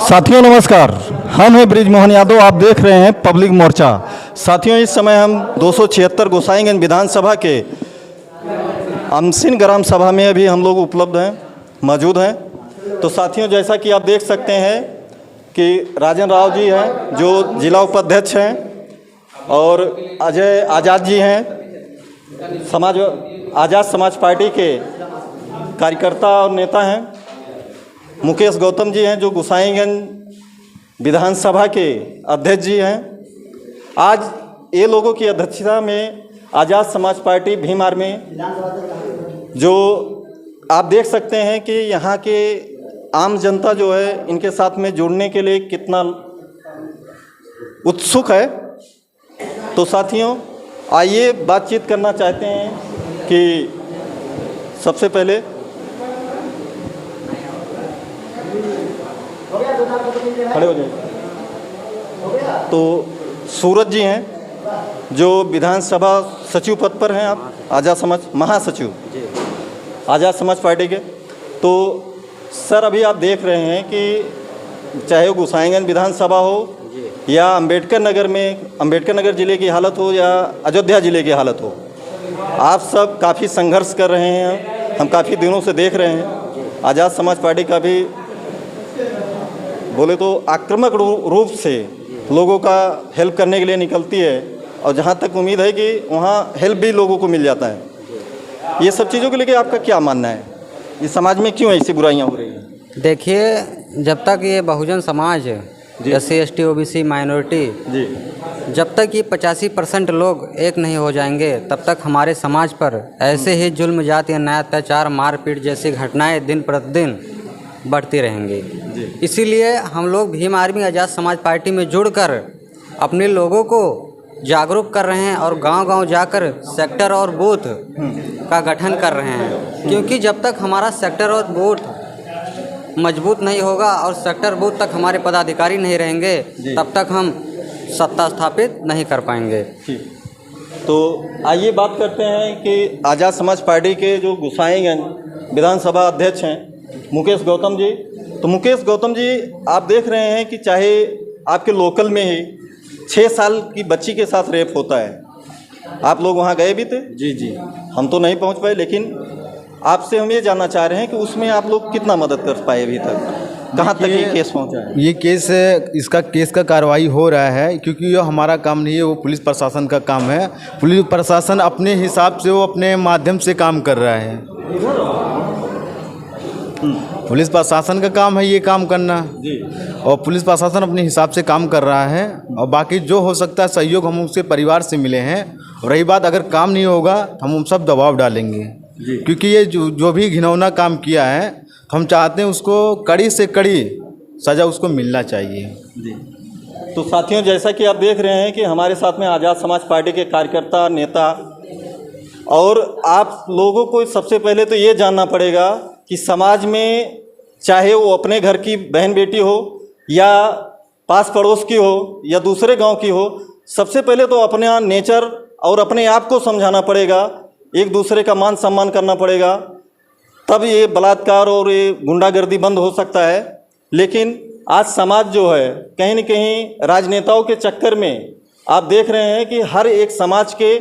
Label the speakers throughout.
Speaker 1: साथियों नमस्कार, हम हैं ब्रिजमोहन यादव। आप देख रहे हैं पब्लिक मोर्चा। साथियों इस समय हम 276 गोसाईगंज विधानसभा के अमसिन ग्राम सभा में अभी हम लोग उपलब्ध हैं, मौजूद हैं। तो साथियों जैसा कि आप देख सकते हैं कि राजन राव जी हैं जो जिला उपाध्यक्ष हैं और अजय आज़ाद जी हैं आज़ाद समाज पार्टी के कार्यकर्ता और नेता हैं। मुकेश गौतम जी हैं जो गोसाईगंज विधानसभा के अध्यक्ष जी हैं। आज ये लोगों की अध्यक्षता में आज़ाद समाज पार्टी भीम आर्मी, जो आप देख सकते हैं कि यहाँ के आम जनता जो है इनके साथ में जुड़ने के लिए कितना उत्सुक है। तो साथियों आइए बातचीत करना चाहते हैं कि सबसे पहले खड़े हो जाए। तो सूरज जी हैं जो विधानसभा सचिव पद पर हैं, आप आज़ाद समाज महासचिव आज़ाद समाज पार्टी के। तो सर अभी आप देख रहे हैं कि चाहे वो गोसाईगंज विधानसभा हो या अंबेडकर नगर ज़िले की हालत हो या अयोध्या ज़िले की हालत हो, आप सब काफ़ी संघर्ष कर रहे हैं। हम काफ़ी दिनों से देख रहे हैं आज़ाद समाज पार्टी का भी बोले तो आक्रामक रूप से लोगों का हेल्प करने के लिए निकलती है और जहाँ तक उम्मीद है कि वहाँ हेल्प भी लोगों को मिल जाता है। ये सब चीज़ों को लेकर आपका क्या मानना है? इस समाज में क्यों ऐसी बुराइयाँ हो रही हैं?
Speaker 2: देखिए, जब तक ये Bahujan Samaj SC ST OBC minority जब तक ये 85% लोग एक नहीं हो जाएंगे तब तक हमारे समाज पर ऐसे ही जुल्म जाति अन्याय अत्याचार मारपीट जैसी घटनाएं दिन प्रतिदिन बढ़ती रहेंगी। इसीलिए हम लोग भीम आर्मी आज़ाद समाज पार्टी में जुड़कर अपने लोगों को जागरूक कर रहे हैं और गांव-गांव जाकर सेक्टर और बूथ का गठन कर रहे हैं, क्योंकि जब तक हमारा सेक्टर और बूथ मजबूत नहीं होगा और सेक्टर बूथ तक हमारे पदाधिकारी नहीं रहेंगे तब तक हम सत्ता स्थापित नहीं कर पाएंगे।
Speaker 1: तो आइए बात करते हैं कि आज़ाद समाज पार्टी के जो गोसाईगंज विधानसभा अध्यक्ष हैं मुकेश गौतम जी। तो मुकेश गौतम जी, आप देख रहे हैं कि चाहे आपके लोकल में ही 6 साल की बच्ची के साथ रेप होता है, आप लोग वहाँ गए भी थे? जी हम तो नहीं पहुँच पाए, लेकिन आपसे हम ये जानना चाह रहे हैं कि उसमें आप लोग कितना मदद कर पाए अभी तक, कहाँ तक ये केस पहुँचा है?
Speaker 3: ये केस का कार्रवाई हो रहा है, क्योंकि ये हमारा काम नहीं है, वो पुलिस प्रशासन का काम है। पुलिस प्रशासन अपने हिसाब से वो अपने माध्यम से काम कर रहा है। पुलिस प्रशासन का काम है ये काम करना और पुलिस प्रशासन अपने हिसाब से काम कर रहा है। और बाकी जो हो सकता है सहयोग हम उसके परिवार से मिले हैं। और रही बात अगर काम नहीं होगा हम उन सब दबाव डालेंगे, क्योंकि ये जो भी घिनौना काम किया है हम चाहते हैं उसको कड़ी से कड़ी सज़ा उसको मिलना चाहिए।
Speaker 1: तो साथियों जैसा कि आप देख रहे हैं कि हमारे साथ में आज़ाद समाज पार्टी के कार्यकर्ता नेता, और आप लोगों को सबसे पहले तो ये जानना पड़ेगा कि समाज में चाहे वो अपने घर की बहन बेटी हो या पास पड़ोस की हो या दूसरे गांव की हो, सबसे पहले तो अपना नेचर और अपने आप को समझाना पड़ेगा, एक दूसरे का मान सम्मान करना पड़ेगा, तब ये बलात्कार और ये गुंडागर्दी बंद हो सकता है। लेकिन आज समाज जो है कहीं न कहीं राजनेताओं के चक्कर में आप देख रहे हैं कि हर एक समाज के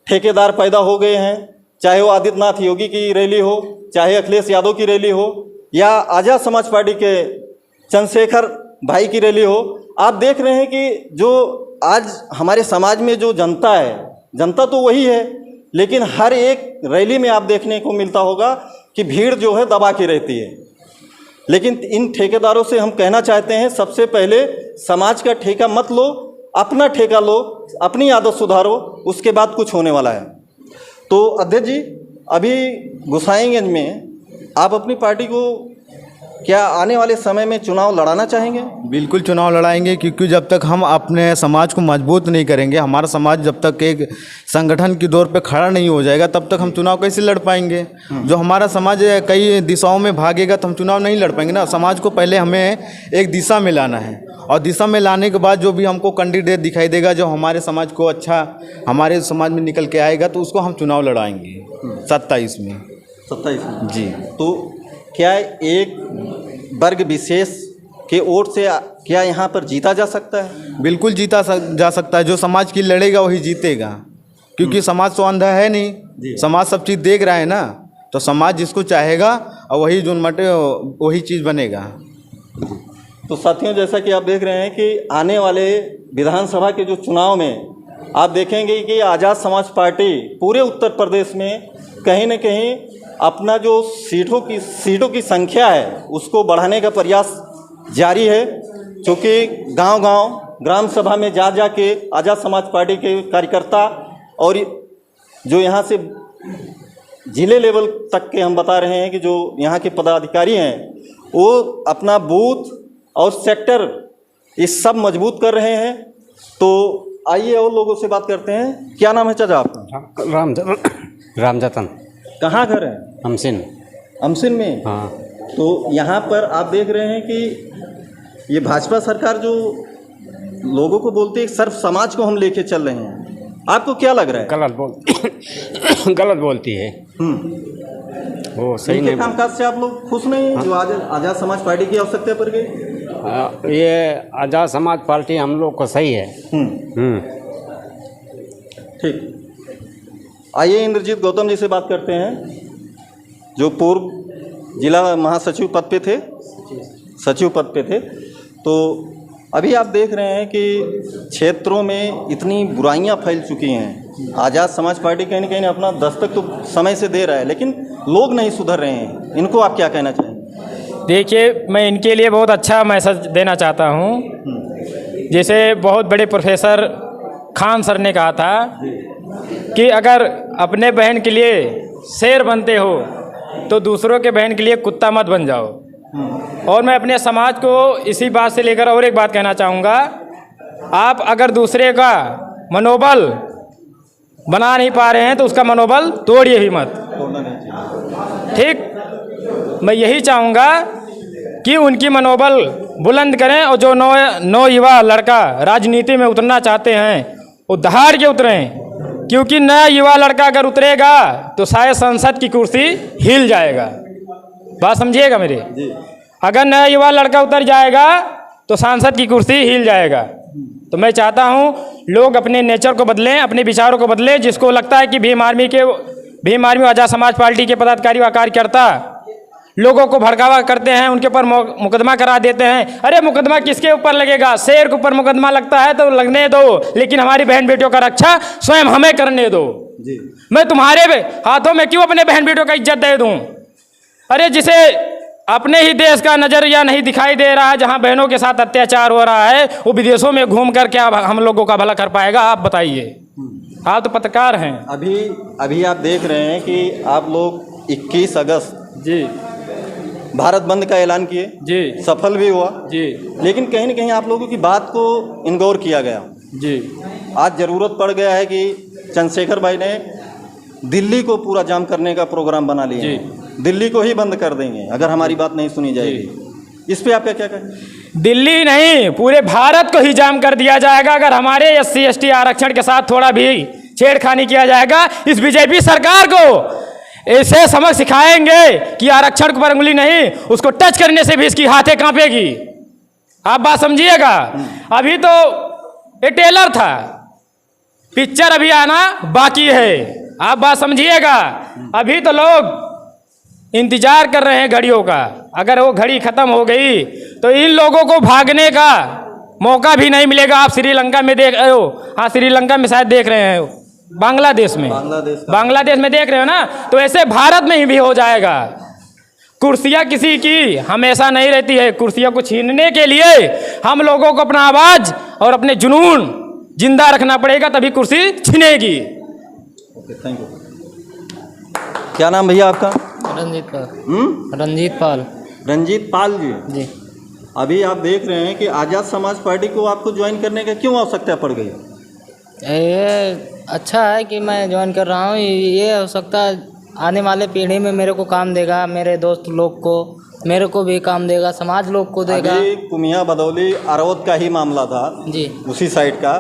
Speaker 1: ठेकेदार पैदा हो गए हैं, चाहे वो आदित्यनाथ योगी की रैली हो, चाहे अखिलेश यादव की रैली हो या आज़ाद समाज पार्टी के चंद्रशेखर भाई की रैली हो। आप देख रहे हैं कि जो आज हमारे समाज में जो जनता है, जनता तो वही है, लेकिन हर एक रैली में आप देखने को मिलता होगा कि भीड़ जो है दबा के रहती है। लेकिन इन ठेकेदारों से हम कहना चाहते हैं, सबसे पहले समाज का ठेका मत लो, अपना ठेका लो, अपनी आदत सुधारो, उसके बाद कुछ होने वाला है। तो अध्यक्ष जी, अभी गोसाईगंज में आप अपनी पार्टी को क्या आने वाले समय में चुनाव लड़ाना चाहेंगे?
Speaker 3: बिल्कुल चुनाव लड़ाएंगे, क्योंकि जब तक हम अपने समाज को मजबूत नहीं करेंगे, हमारा समाज जब तक एक संगठन की दौर पे खड़ा नहीं हो जाएगा तब तक हम चुनाव कैसे लड़ पाएंगे? जो हमारा समाज कई दिशाओं में भागेगा तो हम चुनाव नहीं लड़ पाएंगे ना। समाज को पहले हमें एक दिशा में लाना है और दिशा में लाने के बाद जो भी हमको कैंडिडेट दिखाई देगा जो हमारे समाज को अच्छा हमारे समाज में निकल के आएगा तो उसको हम चुनाव लड़ाएंगे 27 में।
Speaker 1: 27
Speaker 3: जी।
Speaker 1: तो क्या एक वर्ग विशेष के वोट से क्या यहाँ पर जीता जा सकता है?
Speaker 3: बिल्कुल जा सकता है। जो समाज की लड़ेगा वही जीतेगा, क्योंकि समाज तो अंधा है नहीं, समाज सब चीज़ देख रहा है ना, तो समाज जिसको चाहेगा और वही जो मटे वही चीज़ बनेगा।
Speaker 1: तो साथियों, जैसा कि आप देख रहे हैं कि आने वाले विधानसभा के जो चुनाव में आप देखेंगे कि आज़ाद समाज पार्टी पूरे उत्तर प्रदेश में कहीं न कहीं अपना जो सीटों की संख्या है उसको बढ़ाने का प्रयास जारी है, क्योंकि गांव-गांव ग्राम सभा में जा के आज़ाद समाज पार्टी के कार्यकर्ता और जो यहाँ से जिले लेवल तक के हम बता रहे हैं कि जो यहाँ के पदाधिकारी हैं वो अपना बूथ और सेक्टर ये सब मजबूत कर रहे हैं। तो आइए और लोगों से बात करते हैं। क्या नाम है चाचा आपका?
Speaker 2: रामजतन।
Speaker 1: कहाँ घर है?
Speaker 2: हमसिन
Speaker 1: में।
Speaker 2: हाँ।
Speaker 1: तो यहाँ पर आप देख रहे हैं कि ये भाजपा सरकार जो लोगों को बोलती है सर्व समाज को हम लेके चल रहे हैं, आपको क्या लग रहा है?
Speaker 4: गलत बोलती है। वो सही नहीं।
Speaker 1: कामकाज से आप लोग खुश नहीं? जो आज आज़ाद समाज पार्टी की आवश्यकता पड़ गई,
Speaker 4: ये आज़ाद समाज पार्टी हम लोग को सही है।
Speaker 1: ठीक। आइए इंद्रजीत गौतम जी से बात करते हैं, जो पूर्व जिला महासचिव पद पे थे, सचिव पद पे थे। तो अभी आप देख रहे हैं कि क्षेत्रों में इतनी बुराइयां फैल चुकी हैं। आज़ाद समाज पार्टी कहीं न कहीं अपना दस्तक तो समय से दे रहा है, लेकिन लोग नहीं सुधर रहे हैं। इनको आप क्या कहना चाहेंगे?
Speaker 5: देखिए, मैं इनके लिए बहुत अच्छा मैसेज देना चाहता हूँ। जैसे बहुत बड़े प्रोफेसर खान सर ने कहा था कि अगर अपने बहन के लिए शेर बनते हो तो दूसरों के बहन के लिए कुत्ता मत बन जाओ। और मैं अपने समाज को इसी बात से लेकर और एक बात कहना चाहूँगा, आप अगर दूसरे का मनोबल बना नहीं पा रहे हैं तो उसका मनोबल तोड़िए भी मत। ठीक, मैं यही चाहूँगा कि उनकी मनोबल बुलंद करें, और जो नौ युवा लड़का राजनीति में उतरना चाहते हैं वो दहाड़ के उतरें, क्योंकि नया युवा लड़का अगर उतरेगा तो शायद संसद की कुर्सी हिल जाएगा। बात समझिएगा मेरे? अगर नया युवा लड़का उतर जाएगा तो सांसद की कुर्सी हिल जाएगा। तो मैं चाहता हूँ लोग अपने नेचर को बदलें, अपने विचारों को बदलें। जिसको लगता है कि भीम आर्मी आज़ाद समाज पार्टी के पदाधिकारी व कार्यकर्ता लोगों को भड़कावा करते हैं, उनके ऊपर मुकदमा करा देते हैं। अरे मुकदमा किसके ऊपर लगेगा? शेर के ऊपर मुकदमा लगता है तो लगने दो, लेकिन हमारी बहन बेटियों का रक्षा स्वयं हमें करने दो। मैं तुम्हारे हाथों में क्यों अपने बहन बेटियों का इज्जत दे दूं? अरे जिसे अपने ही देश का नजरिया नहीं दिखाई दे रहा है, जहां बहनों के साथ अत्याचार हो रहा है, वो विदेशों में घूम कर क्या हम लोगों का भला कर पाएगा? आप बताइए। आप तो पत्रकार हैं।
Speaker 1: अभी आप देख रहे हैं कि आप लोग 21 अगस्त
Speaker 5: जी
Speaker 1: भारत बंद का ऐलान किए
Speaker 5: जी,
Speaker 1: सफल भी हुआ
Speaker 5: जी,
Speaker 1: लेकिन कहीं न कहीं आप लोगों की बात को इग्नोर किया गया
Speaker 5: जी।
Speaker 1: आज ज़रूरत पड़ गया है कि चंद्रशेखर भाई ने दिल्ली को पूरा जाम करने का प्रोग्राम बना लिया है। दिल्ली को ही बंद कर देंगे अगर हमारी बात नहीं सुनी जाएगी। इस पे आप क्या कहें?
Speaker 5: दिल्ली नहीं, पूरे भारत को ही जाम कर दिया जाएगा अगर हमारे SC ST आरक्षण के साथ थोड़ा भी छेड़खानी किया जाएगा। इस बीजेपी सरकार को ऐसे सबक सिखाएंगे कि आरक्षण पर उंगली नहीं, उसको टच करने से भी इसकी हाथें कांपेगी। आप बात समझिएगा। अभी तो ये टेलर था, पिक्चर अभी आना बाकी है। आप बात समझिएगा। अभी तो लोग इंतजार कर रहे हैं घड़ियों का। अगर वो घड़ी खत्म हो गई तो इन लोगों को भागने का मौका भी नहीं मिलेगा। आप श्रीलंका में देख रहे हो, हाँ श्रीलंका में शायद देख रहे हैं, बांग्लादेश में देख रहे हो ना, तो ऐसे भारत में ही भी हो जाएगा। कुर्सियाँ किसी की हमेशा नहीं रहती है। कुर्सियों को छीनने के लिए हम लोगों को अपना आवाज़ और अपने जुनून जिंदा रखना पड़ेगा, तभी कुर्सी छीनेगी।
Speaker 1: Thank you. क्या नाम भैया आपका?
Speaker 6: रंजीत पाल।
Speaker 1: रंजीत पाल जी। अभी आप देख रहे हैं कि आज़ाद समाज पार्टी को आपको ज्वाइन करने का क्यों आवश्यकता पड़ गई?
Speaker 6: ये अच्छा है कि मैं ज्वाइन कर रहा हूँ। ये हो सकता है आने वाले पीढ़ी में मेरे को काम देगा, मेरे दोस्त लोग को, मेरे को भी काम देगा, समाज लोग को देगा।
Speaker 1: अभी कुमिया बदौली अरवद का ही मामला था
Speaker 6: जी,
Speaker 1: उसी साइड का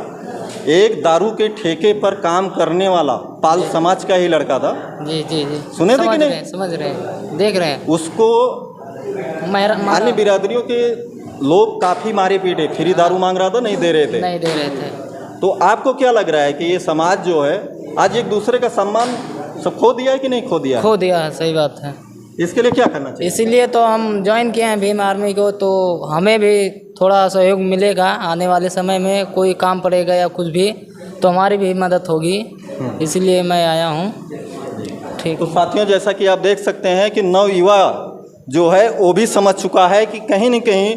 Speaker 1: एक दारू के ठेके पर काम करने वाला पाल समाज का ही लड़का था।
Speaker 6: जी जी जी,
Speaker 1: सुने थे कि नहीं?
Speaker 6: समझ रहे हैं, देख रहे हैं।
Speaker 1: उसको अन्य बिरादरियों के लोग काफ़ी मारे पीटे, फ्री दारू मांग रहा था, नहीं दे रहे थे।
Speaker 6: नहीं दे रहे थे।
Speaker 1: तो आपको क्या लग रहा है कि ये समाज जो है आज एक दूसरे का सम्मान सब खो दिया है कि नहीं खो दिया?
Speaker 6: खो दिया है, सही बात है।
Speaker 1: इसके लिए क्या करना चाहिए?
Speaker 6: इसीलिए तो हम ज्वाइन किए हैं भीम आर्मी को, तो हमें भी थोड़ा सहयोग मिलेगा आने वाले समय में, कोई काम पड़ेगा या कुछ भी तो हमारी भी मदद होगी, इसलिए मैं आया हूँ। ठीक।
Speaker 1: तो साथियों, जैसा कि आप देख सकते हैं कि नवयुवा जो है वो भी समझ चुका है कि कहीं न कहीं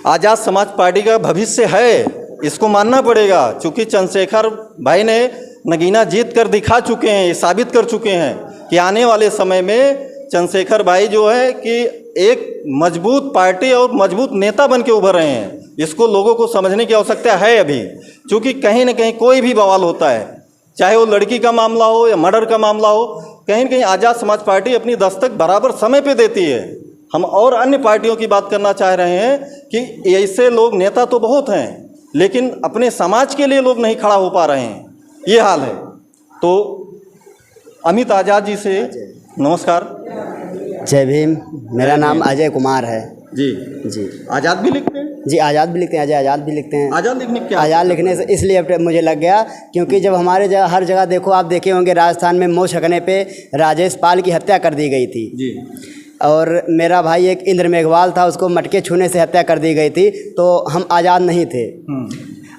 Speaker 1: आज़ाद समाज पार्टी का भविष्य है, इसको मानना पड़ेगा। चूँकि चंद्रशेखर भाई ने नगीना जीत कर दिखा चुके हैं, ये साबित कर चुके हैं कि आने वाले समय में चंद्रशेखर भाई जो है कि एक मजबूत पार्टी और मजबूत नेता बन के उभर रहे हैं। इसको लोगों को समझने की आवश्यकता है अभी, क्योंकि कहीं न कहीं कोई भी बवाल होता है, चाहे वो लड़की का मामला हो या मर्डर का मामला हो, कहीं न कहीं आज़ाद समाज पार्टी अपनी दस्तक बराबर समय पे देती है। हम और अन्य पार्टियों की बात करना चाह रहे हैं कि ऐसे लोग नेता तो बहुत हैं, लेकिन अपने समाज के लिए लोग नहीं खड़ा हो पा रहे हैं, ये हाल है। तो अमित आज़ाद जी से नमस्कार।
Speaker 7: जय भीम। मेरा नाम अजय कुमार है।
Speaker 1: जी
Speaker 7: जी।
Speaker 1: आज़ाद भी लिखते हैं?
Speaker 7: जी, आज़ाद भी लिखते हैं, अजय आज़ाद भी लिखते हैं।
Speaker 1: आज़ाद लिखने क्या?
Speaker 7: आज़ाद लिखने से इसलिए मुझे लग गया क्योंकि जब हमारे हर जगह देखो, आप देखे होंगे राजस्थान में मोह छकने पे राजेश पाल की हत्या कर दी गई थी
Speaker 1: जी।
Speaker 7: और मेरा भाई एक इंद्र मेघवाल था, उसको मटके छूने से हत्या कर दी गई थी। तो हम आज़ाद नहीं थे।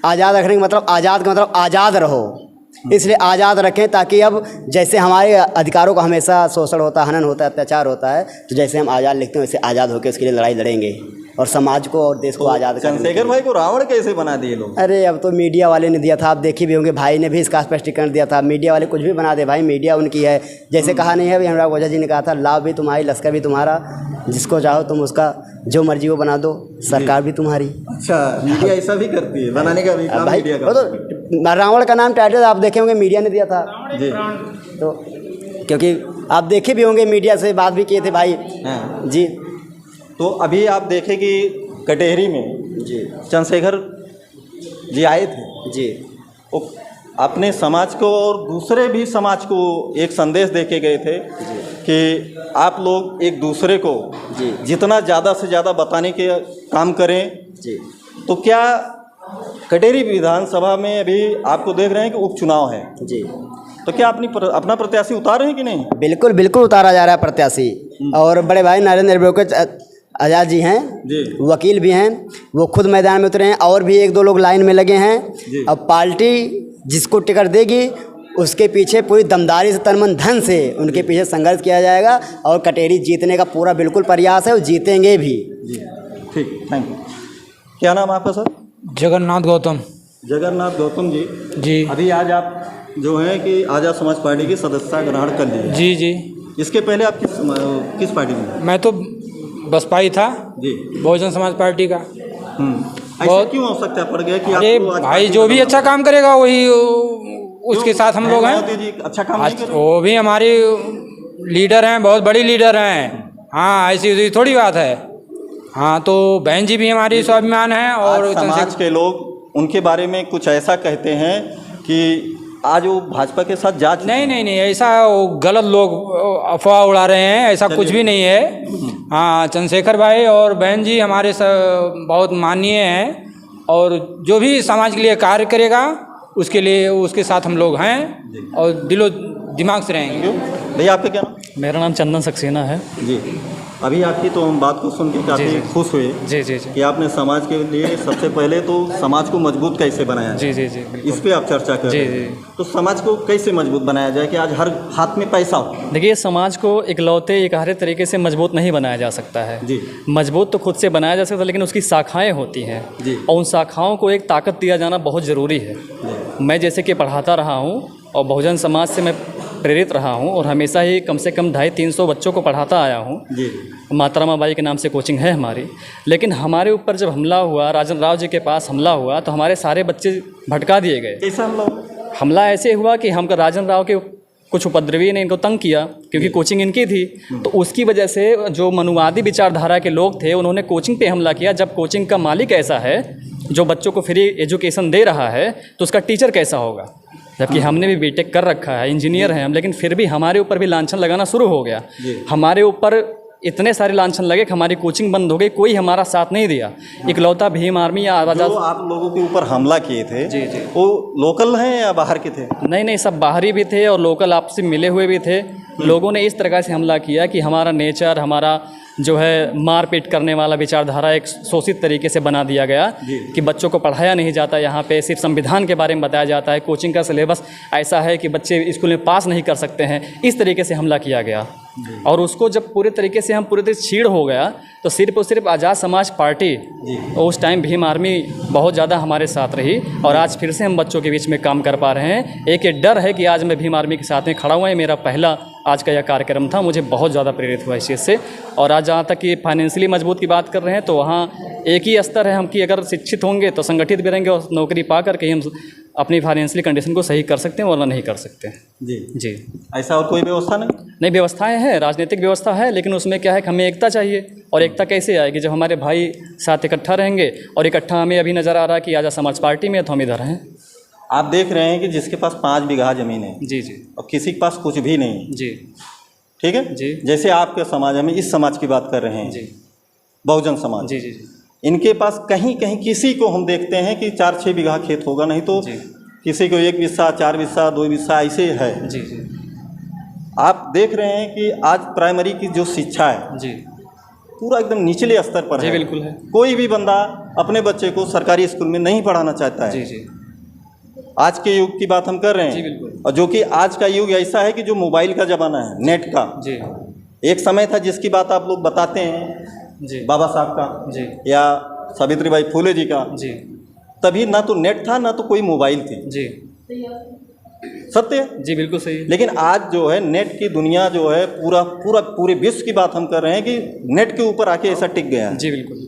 Speaker 7: आज़ाद रखने का मतलब आज़ाद रहो, इसलिए आज़ाद रखें ताकि अब जैसे हमारे अधिकारों का हमेशा शोषण होता है, हनन होता है, अत्याचार होता है, तो जैसे हम आज़ाद लिखते हैं वैसे आज़ाद होकर उसके लिए लड़ाई लड़ेंगे और समाज को और देश को आज़ाद करेंगे।
Speaker 1: चंद्रशेखर भाई को रावण कैसे बना दिए लोग?
Speaker 7: अरे अब तो मीडिया वाले ने दिया था, आप देखे भी होंगे, भाई ने भी इसका स्पष्टीकरण दिया था। मीडिया वाले कुछ भी बना दे भाई, मीडिया उनकी है। जैसे कहा नहीं है अभी अनुराग ओझा जी ने कहा था, लाभ भी तुम्हारी, लश्कर भी तुम्हारा, जिसको चाहो तुम उसका जो मर्जी वो बना दो, सरकार भी तुम्हारी।
Speaker 1: अच्छा, मीडिया ऐसा भी करती है, बनाने का भी काम
Speaker 7: भाई
Speaker 1: मीडिया
Speaker 7: वो
Speaker 1: का।
Speaker 7: तो रावण का नाम टाइटल आप देखे होंगे मीडिया ने दिया था
Speaker 1: जी।
Speaker 7: तो, क्योंकि आप देखे भी होंगे, मीडिया से बात भी किए थे भाई।
Speaker 1: हाँ।
Speaker 7: जी।
Speaker 1: तो अभी आप देखें कि कटेहरी में
Speaker 7: जी
Speaker 1: चंद्रशेखर जी आए थे
Speaker 7: जी।
Speaker 1: वो अपने समाज को और दूसरे भी समाज को एक संदेश दे के गए थे कि आप लोग एक दूसरे को
Speaker 7: जी
Speaker 1: जितना ज़्यादा से ज़्यादा बताने के काम करें।
Speaker 7: जी।
Speaker 1: तो क्या कटेहरी विधानसभा में अभी आपको देख रहे हैं कि उपचुनाव है,
Speaker 7: जी।
Speaker 1: तो क्या अपना प्रत्याशी उतार रहे हैं कि नहीं?
Speaker 7: बिल्कुल बिल्कुल उतारा जा रहा है प्रत्याशी। और बड़े भाई नरेंद्र ब्रोकर आज़ाद जी हैं
Speaker 1: जी।
Speaker 7: वकील भी हैं, वो खुद मैदान में उतरे हैं और भी एक दो लोग लाइन में लगे हैं। अब पार्टी जिसको टिकट देगी उसके पीछे पूरी दमदारी से, तन मन धन से उनके पीछे संघर्ष किया जाएगा और कटेहरी जीतने का पूरा बिल्कुल प्रयास है, वो जीतेंगे भी।
Speaker 1: ठीक, थैंक यू। क्या नाम आपका सर?
Speaker 8: जगन्नाथ गौतम।
Speaker 1: जगन्नाथ गौतम जी।
Speaker 8: जी
Speaker 1: अभी आज आप जो हैं कि आज़ाद समाज पार्टी की सदस्यता ग्रहण कर ली है।
Speaker 8: जी जी।
Speaker 1: इसके पहले आप किस पार्टी में?
Speaker 8: मैं तो बसपा ही था
Speaker 1: जी।
Speaker 8: बहुजन समाज पार्टी का।
Speaker 1: ऐसा क्यों आवश्यकता पड़ गया कि
Speaker 8: अरे
Speaker 1: आपको आज
Speaker 8: भाई
Speaker 1: पार्टी
Speaker 8: जो
Speaker 1: का
Speaker 8: भी अच्छा काम करेगा वही उसके साथ हम लोग
Speaker 1: मायावती
Speaker 8: हैं।
Speaker 1: जी अच्छा काम नहीं कर रहे?
Speaker 8: वो भी हमारी लीडर हैं, बहुत बड़ी लीडर हैं। हाँ, ऐसी थोड़ी बात है। हाँ, तो बहन जी भी हमारी स्वाभिमान है। और
Speaker 1: आज समाज के लोग उनके बारे में कुछ ऐसा कहते हैं कि आज वो भाजपा के साथ जा चुके
Speaker 8: नहीं
Speaker 1: हैं।
Speaker 8: नहीं नहीं, ऐसा गलत लोग अफवाह उड़ा रहे हैं, ऐसा कुछ भी नहीं है। हाँ, चंद्रशेखर भाई और बहन जी हमारे बहुत माननीय हैं और जो भी समाज के लिए कार्य करेगा उसके लिए उसके साथ हम लोग हैं और दिलो दिमाग से रहेंगे।
Speaker 1: भैया आपका क्या नाम?
Speaker 9: मेरा नाम चंदन सक्सेना है।
Speaker 1: जी। अभी आपकी तो हम बात को सुन के काफ़ी खुश हुए
Speaker 9: जी जी जी
Speaker 1: कि आपने समाज के लिए सबसे पहले तो समाज को मजबूत कैसे बनाया
Speaker 9: जी जी जी बिल्कुल।
Speaker 1: इस पे आप चर्चा कर रहे
Speaker 9: जी,
Speaker 1: हैं। तो समाज को कैसे मजबूत बनाया जाए कि आज हर हाथ में पैसा हो?
Speaker 9: देखिए, समाज को इकलौते इकहरे तरीके से मजबूत नहीं बनाया जा सकता है
Speaker 1: जी।
Speaker 9: मजबूत तो खुद से बनाया जा सकता है, लेकिन उसकी शाखाएं होती हैं
Speaker 1: जी।
Speaker 9: और उन शाखाओं को एक ताकत दिया जाना बहुत ज़रूरी है। मैं जैसे कि पढ़ाता रहा हूँ और बहुजन समाज से मैं प्रेरित रहा हूँ और हमेशा ही कम से कम 250-300 बच्चों को पढ़ाता आया हूँ।
Speaker 1: जी।
Speaker 9: माता रमाबाई के नाम से कोचिंग है हमारी। लेकिन हमारे ऊपर जब हमला हुआ, राजन राव जी के पास हमला हुआ, तो हमारे सारे बच्चे भटका दिए गए।
Speaker 1: कैसा हमला?
Speaker 9: हमला ऐसे हुआ कि हमको राजन राव के कुछ उपद्रवी ने इनको तंग किया क्योंकि कोचिंग इनकी थी। तो उसकी वजह से जो मनुवादी विचारधारा के लोग थे उन्होंने कोचिंग पे हमला किया। जब कोचिंग का मालिक ऐसा है जो बच्चों को फ्री एजुकेशन दे रहा है तो उसका टीचर कैसा होगा? जबकि हमने भी बीटेक कर रखा है, इंजीनियर हैं हम, लेकिन फिर भी हमारे ऊपर भी लांछन लगाना शुरू हो गया। हमारे ऊपर इतने सारे लांछन लगे कि हमारी कोचिंग बंद हो गई, कोई हमारा साथ नहीं दिया। इकलौता भीम आर्मी या
Speaker 1: जो आप लोगों के ऊपर हमला किए थे
Speaker 9: जी जी
Speaker 1: वो लोकल हैं या बाहर के थे?
Speaker 9: नहीं, सब बाहरी भी थे और लोकल आपसे मिले हुए भी थे। लोगों ने इस तरह से हमला किया कि हमारा नेचर, हमारा जो है मारपीट करने वाला विचारधारा एक शोषित तरीके से बना दिया गया कि बच्चों को पढ़ाया नहीं जाता, यहाँ पे सिर्फ संविधान के बारे में बताया जाता है, कोचिंग का सिलेबस ऐसा है कि बच्चे स्कूल में पास नहीं कर सकते हैं, इस तरीके से हमला किया गया। और उसको जब पूरे तरीके से छीड़ हो गया तो सिर्फ और सिर्फ आज़ाद समाज पार्टी, उस टाइम भीम आर्मी बहुत ज़्यादा हमारे साथ रही और आज फिर से हम बच्चों के बीच में काम कर पा रहे हैं। एक ये डर है कि आज मैं भीम आर्मी के साथ में खड़ा हुआ है। मेरा पहला आज का यह कार्यक्रम था, मुझे बहुत ज़्यादा प्रेरित हुआ इस चीज़ से। और आज जहाँ तक कि फाइनेंशियली मजबूत की बात कर रहे हैं तो वहाँ एक ही स्तर है हम कि अगर शिक्षित होंगे तो संगठित भी रहेंगे और नौकरी पा करके ही हम अपनी फाइनेंशियली कंडीशन को सही कर सकते हैं वरना नहीं कर सकते हैं। जी
Speaker 1: ऐसा और कोई व्यवस्था नहीं?
Speaker 9: व्यवस्थाएं हैं, राजनीतिक व्यवस्था है, लेकिन उसमें क्या है कि हमें एकता चाहिए। और एकता कैसे आएगी? जब हमारे भाई साथ इकट्ठा रहेंगे। और इकट्ठा हमें अभी नज़र आ रहा है कि आज़ाद समाज पार्टी में तो हम इधर हैं।
Speaker 1: आप देख रहे हैं कि जिसके पास 5 बीघा ज़मीन है
Speaker 9: जी
Speaker 1: और किसी के पास कुछ भी नहीं
Speaker 9: जी,
Speaker 1: ठीक है जी। जैसे आपके समाज, हम इस समाज की बात कर रहे हैं जी, बहुजन समाज जी जी, इनके पास कहीं कहीं किसी को हम देखते हैं कि 4-6 बीघा खेत होगा, नहीं तो किसी को 1 बिस्सा, 4 बिस्सा, 2 बिस्सा ऐसे है जी जी। आप देख रहे हैं कि आज प्राइमरी की जो शिक्षा है जी पूरा एकदम निचले स्तर पर है।
Speaker 9: बिल्कुल है।
Speaker 1: कोई भी बंदा अपने बच्चे को सरकारी स्कूल में नहीं पढ़ाना चाहता है जी जी। आज के युग की बात हम कर रहे हैं जी, बिल्कुल। और जो कि आज का युग ऐसा है कि जो मोबाइल का ज़माना है, नेट का जी। एक समय था जिसकी बात आप लोग बताते हैं जी, बाबा साहब का जी या सावित्रीबाई फुले जी का जी, तभी ना तो नेट था ना तो कोई मोबाइल थी जी। सत्य जी, बिल्कुल सही। लेकिन आज जो है नेट की दुनिया जो है पूरे विश्व की बात हम कर रहे हैं कि नेट के ऊपर आके ऐसा टिक गया है जी, बिल्कुल।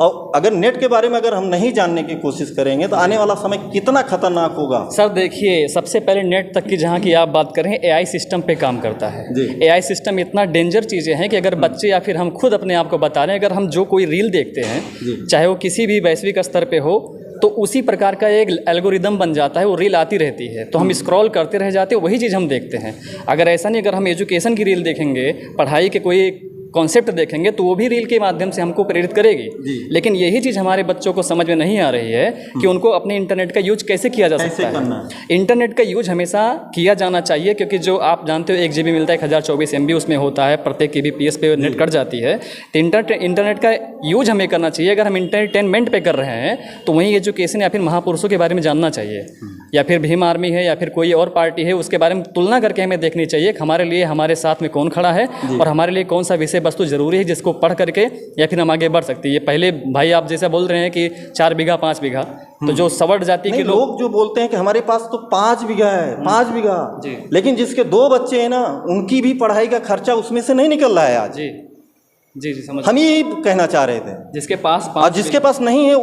Speaker 1: और अगर नेट के बारे में अगर हम नहीं जानने की कोशिश करेंगे तो आने वाला समय कितना खतरनाक होगा।
Speaker 9: सर देखिए, सबसे पहले नेट तक की जहाँ की आप बात करें, एआई सिस्टम पे काम करता है। एआई सिस्टम इतना डेंजर चीज़ें हैं कि अगर बच्चे या फिर हम खुद अपने आप को बता रहे हैं, अगर हम जो कोई रील देखते हैं चाहे वो किसी भी वैश्विक स्तर पे हो तो उसी प्रकार का एक एल्गोरिदम बन जाता है, वो रील आती रहती है तो हम स्क्रॉल करते रह जाते हैं, वही चीज़ हम देखते हैं। अगर ऐसा नहीं, अगर हम एजुकेशन की रील देखेंगे, पढ़ाई के कोई कॉन्सेप्ट देखेंगे तो वो भी रील के माध्यम से हमको प्रेरित करेगी। लेकिन यही चीज़ हमारे बच्चों को समझ में नहीं आ रही है कि उनको अपने इंटरनेट का यूज कैसे किया जा सकता है। इंटरनेट का यूज हमेशा किया जाना चाहिए, क्योंकि जो आप जानते हो 1 GB मिलता है, 1024 MB उसमें होता है, प्रत्येक kbps पे नेट कट जाती है। तो इंटरनेट का यूज हमें करना चाहिए। अगर हम इंटरटेनमेंट पे कर रहे हैं तो वहीं एजुकेशन या फिर महापुरुषों के बारे में जानना चाहिए, या फिर भीम आर्मी है या फिर कोई और पार्टी है उसके बारे में तुलना करके हमें देखनी चाहिए कि हमारे लिए, हमारे साथ में कौन खड़ा है और हमारे लिए कौन सा विषय वस्तु जरूरी है जिसको पढ़ करके या फिर हम आगे बढ़ सकते हैं। ये पहले भाई आप जैसा बोल रहे हैं कि 4 बीघा 5 बीघा, तो जो सवर्ण जाति के लोग जो बोलते हैं कि हमारे पास तो 5 बीघा है, 5 बीघा, लेकिन जिसके 2 बच्चे हैं ना, उनकी भी पढ़ाई का खर्चा उसमें से नहीं निकल रहा है आज। जी जी जी, समझ। हम ये कहना चाह रहे थे, जिसके पास नहीं है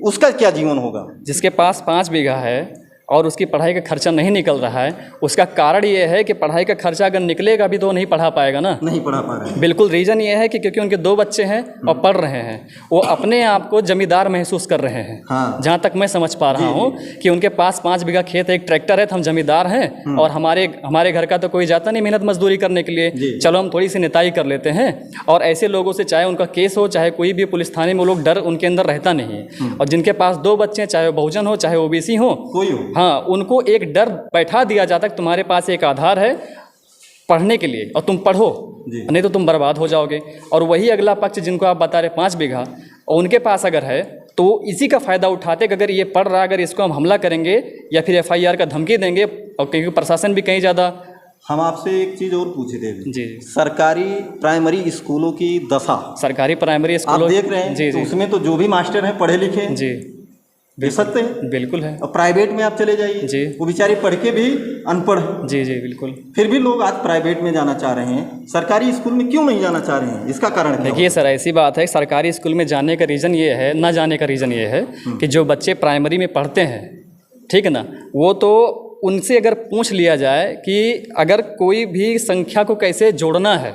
Speaker 9: उसका क्या जीवन होगा। जिसके पास 5 बीघा है और उसकी पढ़ाई का खर्चा नहीं निकल रहा है, उसका कारण ये है कि पढ़ाई का खर्चा अगर निकलेगा भी तो नहीं पढ़ा पाएगा ना, नहीं पढ़ा पा रहा है। बिल्कुल, रीज़न ये है कि क्योंकि उनके 2 बच्चे हैं और पढ़ रहे हैं, वो अपने आप को जमींदार महसूस कर रहे हैं। हाँ। जहाँ तक मैं समझ पा रहा हूँ कि उनके पास 5 बीघा खेत है, एक ट्रैक्टर है, तो हम जमींदार हैं और हमारे घर का तो कोई जाता नहीं मेहनत मजदूरी करने के लिए, चलो हम थोड़ी सी नेताई कर लेते हैं। और ऐसे लोगों से चाहे उनका केस हो, चाहे कोई भी पुलिस थाने में, वो लोग डर उनके अंदर रहता नहीं है। और जिनके पास 2 बच्चे हैं, चाहे वो बहुजन हो चाहे OBC हो, कोई हो, हाँ, उनको एक डर बैठा दिया जाता है, तुम्हारे पास एक आधार है पढ़ने के लिए और तुम पढ़ो, नहीं तो तुम बर्बाद हो जाओगे। और वही अगला पक्ष जिनको आप बता रहे 5 बीघा, और उनके पास अगर है तो इसी का फ़ायदा उठाते कि अगर ये पढ़ रहा, अगर इसको हम हमला करेंगे या फिर FIR का धमकी देंगे, और क्योंकि प्रशासन भी कहीं ज़्यादा। हम आपसे एक चीज़ और पूछे थे जी, सरकारी प्राइमरी स्कूलों की दशा, सरकारी प्राइमरी स्कूलों आप देख रहे हैं जी, उसमें तो जो भी मास्टर हैं पढ़े लिखे जी, दे सकते हैं, बिल्कुल है। और प्राइवेट में आप चले जाइए जी, वो बेचारे पढ़ के भी अनपढ़ है जी जी, बिल्कुल। फिर भी लोग आज प्राइवेट में जाना चाह रहे हैं, सरकारी स्कूल में क्यों नहीं जाना चाह रहे हैं, इसका कारण क्या? देखिए सर, ऐसी बात है, सरकारी स्कूल में जाने का रीज़न ये है, ना जाने का रीज़न ये है कि जो बच्चे प्राइमरी में पढ़ते हैं, ठीक है ना, वो तो उनसे अगर पूछ लिया जाए कि अगर कोई भी संख्या को कैसे जोड़ना है,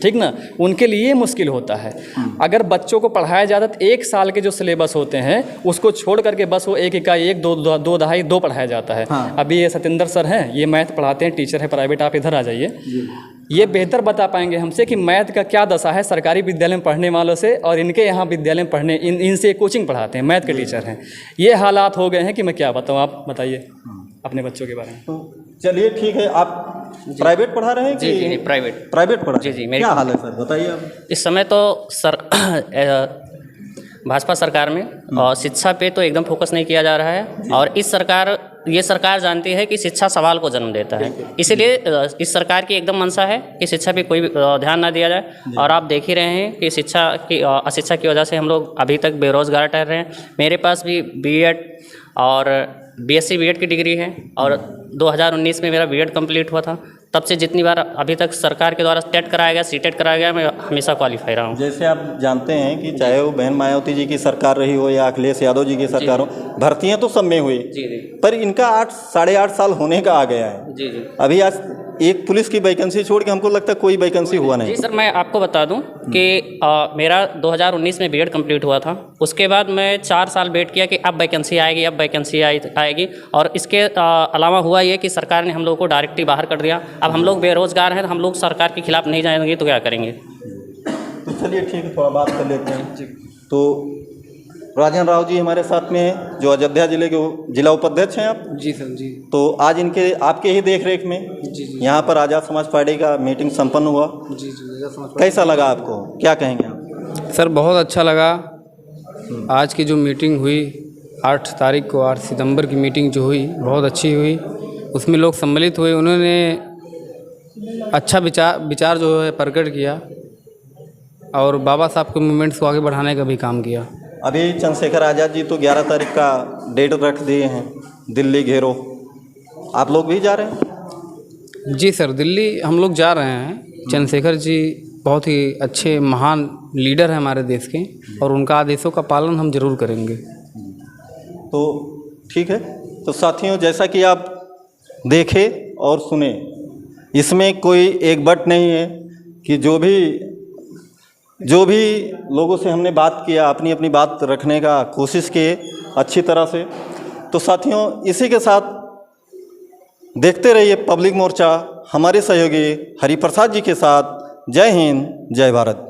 Speaker 9: ठीक ना, उनके लिए मुश्किल होता है। अगर बच्चों को पढ़ाया जाता तो 1 साल के जो सिलेबस होते हैं उसको छोड़ करके बस वो 1 इकाई 1 2 दहाई 2 पढ़ाया जाता है। हाँ। अभी ये सतेंद्र सर हैं, ये मैथ पढ़ाते हैं, टीचर है प्राइवेट, आप इधर आ जाइए। ये बेहतर बता पाएंगे हमसे कि मैथ का क्या दशा है सरकारी विद्यालय में पढ़ने वालों से, और इनके यहाँ विद्यालय में पढ़ने इनसे कोचिंग पढ़ाते हैं, मैथ के टीचर हैं। ये हालात हो गए हैं कि मैं क्या बताऊँ, आप बताइए अपने बच्चों के बारे में।
Speaker 1: तो चलिए ठीक है, आप प्राइवेट पढ़ा रहे हैं कि
Speaker 10: जी जी प्राइवेट
Speaker 1: प्राइवेट पढ़ा?
Speaker 10: जी जी
Speaker 1: क्या हाल है सर, बताइए आप।
Speaker 10: इस समय तो भाजपा सरकार में और शिक्षा पे तो एकदम फोकस नहीं किया जा रहा है, और ये सरकार जानती है कि शिक्षा सवाल को जन्म देता है, इसीलिए इस सरकार की एकदम मंशा है कि शिक्षा पे कोई ध्यान ना दिया जाए। और आप देख ही रहे हैं कि अशिक्षा की वजह से हम लोग अभी तक बेरोजगार ठहर रहे हैं। मेरे पास भी बीएड और बीएससी बीएड की डिग्री है, और 2019 में मेरा बीएड कंप्लीट हुआ था। तब से जितनी बार अभी तक सरकार के द्वारा टेट कराया गया, सीटेट कराया गया, मैं हमेशा क्वालिफाई रहा हूँ।
Speaker 1: जैसे आप जानते हैं कि चाहे वो बहन मायावती जी की सरकार रही हो या अखिलेश यादव जी की सरकार हो, भर्तियां तो सब में हुई,
Speaker 10: जी जी
Speaker 1: पर इनका 8-8.5 साल होने का आ गया है।
Speaker 10: जी जी
Speaker 1: अभी आज एक पुलिस की वैकेंसी छोड़ के हमको लगता है कोई वैकेंसी हुआ नहीं।
Speaker 10: जी सर, मैं आपको बता दूं कि मेरा 2019 में बीएड कंप्लीट हुआ था। उसके बाद मैं 4 साल वेट किया कि अब वैकेंसी आएगी, अब वैकेंसी आएगी, और इसके अलावा हुआ ये कि सरकार ने हम लोगों को डायरेक्टली बाहर कर दिया। अब हम लोग बेरोजगार हैं, तो हम लोग सरकार के खिलाफ नहीं जाएंगे तो क्या करेंगे।
Speaker 1: तो चलिए ठीक है, थोड़ा बात कर लेते हैं। तो राजन राव जी हमारे साथ में हैं, जो अयोध्या जिले के जिला उपाध्यक्ष हैं आप।
Speaker 2: जी सर जी।
Speaker 1: तो आज आपके ही देख रेख में यहाँ पर आज़ाद समाज पार्टी का मीटिंग संपन्न हुआ।
Speaker 2: जी जी।
Speaker 1: कैसा लगा आपको, क्या कहेंगे आप?
Speaker 2: सर बहुत अच्छा लगा। आज की जो मीटिंग हुई 8 तारीख को, 8 सितंबर की मीटिंग जो हुई बहुत अच्छी हुई। उसमें लोग सम्मिलित हुए, उन्होंने अच्छा विचार जो है प्रकट किया, और बाबा साहब के मूवमेंट्स को आगे बढ़ाने का भी काम किया।
Speaker 1: अभी चंद्रशेखर आज़ाद जी तो 11 तारीख का डेट रख दिए हैं, दिल्ली घेरो, आप लोग भी जा रहे हैं?
Speaker 2: जी सर, दिल्ली हम लोग जा रहे हैं। चंद्रशेखर जी बहुत ही अच्छे महान लीडर हैं हमारे देश के, और उनका आदेशों का पालन हम जरूर करेंगे।
Speaker 1: तो ठीक है, तो साथियों जैसा कि आप देखे और सुने, इसमें कोई एक बट नहीं है कि जो भी लोगों से हमने बात किया, अपनी अपनी बात रखने का कोशिश किए अच्छी तरह से। तो साथियों इसी के साथ देखते रहिए पब्लिक मोर्चा, हमारे सहयोगी हरिप्रसाद जी के साथ। जय हिंद, जय भारत।